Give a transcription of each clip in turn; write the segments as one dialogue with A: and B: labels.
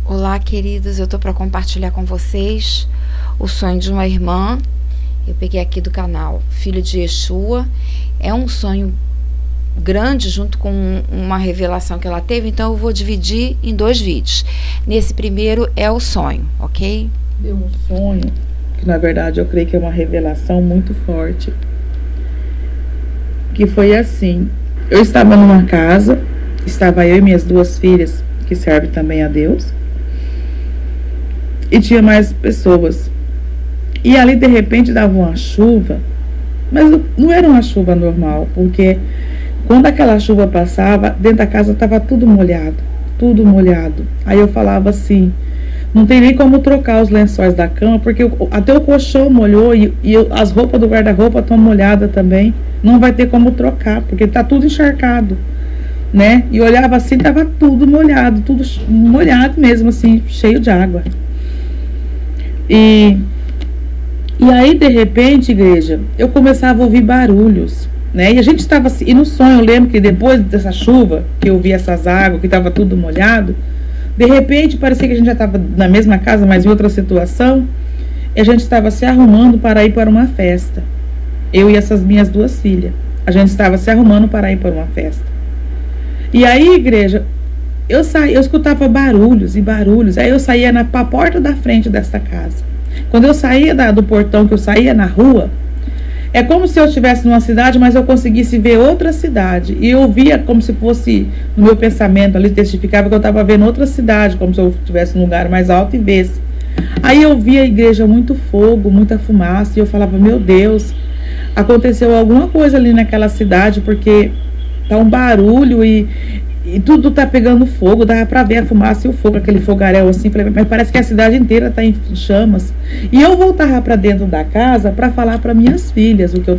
A: Olá, queridos, eu tô para compartilhar com vocês o sonho de uma irmã. Eu peguei aqui do canal Filho de Yeshua. É um sonho grande junto com uma revelação que ela teve, então eu vou dividir em 2 vídeos. Nesse primeiro é o sonho, ok?
B: Deu um sonho que na verdade eu creio que é uma revelação muito forte, que foi assim: eu estava numa casa, estava eu e minhas 2 filhas que servem também a Deus, e tinha mais pessoas, e ali de repente dava uma chuva, mas não era uma chuva normal, porque quando aquela chuva passava, dentro da casa estava tudo molhado, tudo molhado. Aí eu falava assim, não tem nem como trocar os lençóis da cama, porque até o colchão molhou e as roupas do guarda-roupa estão molhadas também. Não vai ter como trocar, porque está tudo encharcado, né? E olhava assim, estava tudo molhado mesmo, assim, cheio de água. E aí, de repente, igreja, eu começava a ouvir barulhos, né? E a gente estava assim, e no sonho eu lembro que depois dessa chuva, que eu vi essas águas, que estava tudo molhado, de repente parecia que a gente já estava na mesma casa, mas em outra situação, e a gente estava se arrumando para ir para uma festa. Eu e essas minhas 2 filhas. A gente estava se arrumando para ir para uma festa. E aí, igreja, eu escutava barulhos e barulhos. Aí eu saía para a porta da frente dessa casa. Quando eu saía do portão, que eu saía na rua, é como se eu estivesse numa cidade, mas eu conseguisse ver outra cidade. E eu via como se fosse, no meu pensamento ali, testificava que eu estava vendo outra cidade, como se eu estivesse num lugar mais alto e visse. Aí eu via a igreja, muito fogo, muita fumaça, e eu falava, meu Deus, aconteceu alguma coisa ali naquela cidade, porque tá um barulho e tudo tá pegando fogo, dava pra ver a fumaça e o fogo, aquele fogaréu assim, mas parece que a cidade inteira tá em chamas. E eu voltava para dentro da casa para falar para minhas filhas o que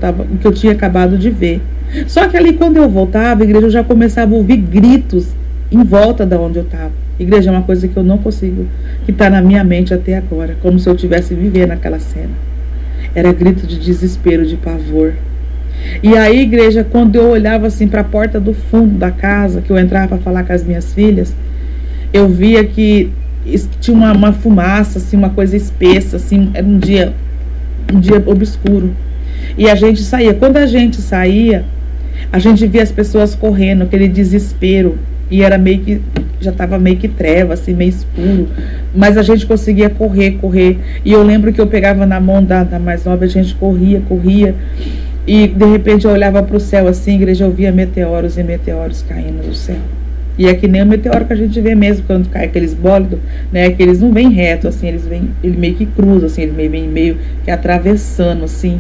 B: eu tinha acabado de ver. Só que ali quando eu voltava, a igreja, eu já começava a ouvir gritos em volta da onde eu estava. Igreja é uma coisa que eu não consigo, que tá na minha mente até agora, como se eu estivesse vivendo aquela cena. Era grito de desespero, de pavor. E aí, igreja, quando eu olhava assim para a porta do fundo da casa, que eu entrava para falar com as minhas filhas, eu via que tinha uma fumaça, assim, uma coisa espessa, assim, era um dia obscuro. E a gente saía. Quando a gente saía, a gente via as pessoas correndo, aquele desespero, e era meio que, já estava meio que treva, assim, meio escuro, mas a gente conseguia correr, e eu lembro que eu pegava na mão da mais nova, a gente corria, e de repente eu olhava para o céu assim, igreja, eu via meteoros e meteoros caindo do céu. E é que nem o meteoro que a gente vê mesmo quando cai aqueles bólidos, né? Que eles não vêm reto, assim, ele meio que cruza, assim, ele vem meio que atravessando, assim.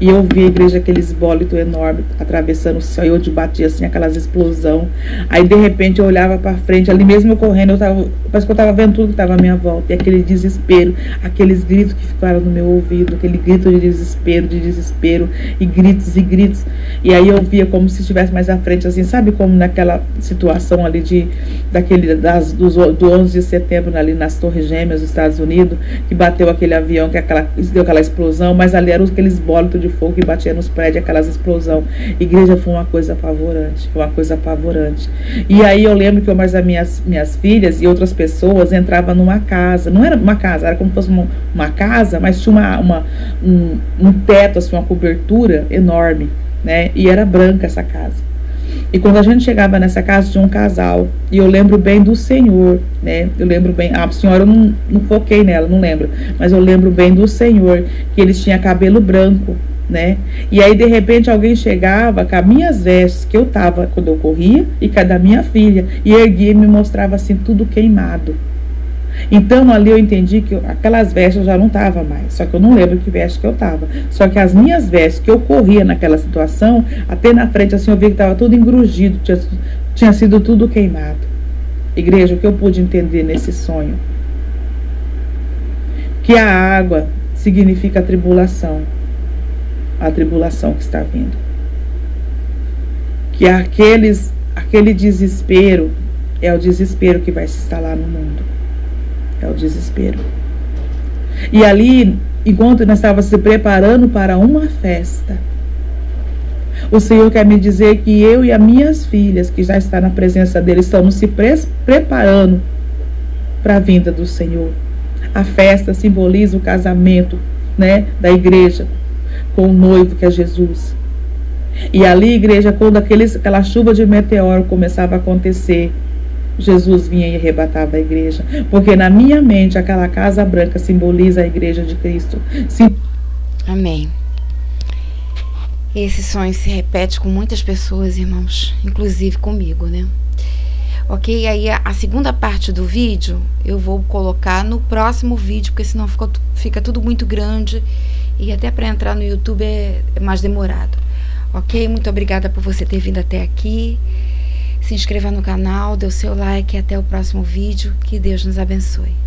B: E eu vi a igreja, aqueles bólidos enormes atravessando o céu, e eu batia assim, aquelas explosão. Aí de repente eu olhava para frente, ali mesmo eu correndo, parece que eu estava vendo tudo que estava à minha volta. E aquele desespero, aqueles gritos que ficaram no meu ouvido, aquele grito de desespero, e gritos. E aí eu via como se estivesse mais à frente, assim, sabe como naquela situação ali do 11 de setembro, ali nas Torres Gêmeas dos Estados Unidos, que bateu aquele avião, que deu aquela explosão, mas ali eram aqueles bólidos de fogo que batia nos prédios, aquelas explosões. Igreja, foi uma coisa apavorante, E aí eu lembro que as minhas filhas e outras pessoas entravam numa casa, não era uma casa, era como se fosse uma casa, mas tinha um teto, assim, uma cobertura enorme, né? E era branca essa casa. E quando a gente chegava nessa casa, tinha um casal, e eu lembro bem do senhor, né? Eu lembro bem, a senhora eu não foquei nela, não lembro, mas eu lembro bem do senhor, que eles tinham cabelo branco, né? E aí de repente alguém chegava com as minhas vestes que eu tava quando eu corria, e com a da minha filha, e erguia e me mostrava assim tudo queimado. Então ali eu entendi que aquelas vestes eu já não tava mais, só que eu não lembro que veste que eu tava, só que as minhas vestes que eu corria naquela situação, até na frente assim eu vi que tava tudo engrugido, tinha sido tudo queimado. Igreja, o que eu pude entender nesse sonho? Que a água significa a tribulação que está vindo. Que aquele desespero é o desespero que vai se instalar no mundo. É o desespero. E ali, enquanto nós estávamos se preparando para uma festa, o Senhor quer me dizer que eu e as minhas filhas, que já estão na presença dele, estamos se preparando para a vinda do Senhor. A festa simboliza o casamento, né, da igreja com o noivo, que é Jesus. E ali, igreja, quando aquela chuva de meteoro começava a acontecer, Jesus vinha e arrebatava a igreja. Porque na minha mente, aquela casa branca simboliza a igreja de Cristo.
A: Amém. Esse sonho se repete com muitas pessoas, irmãos, inclusive comigo, né? Ok? Aí a segunda parte do vídeo eu vou colocar no próximo vídeo, porque senão fica tudo muito grande e até para entrar no YouTube é mais demorado. Ok? Muito obrigada por você ter vindo até aqui. Se inscreva no canal, dê o seu like e até o próximo vídeo. Que Deus nos abençoe.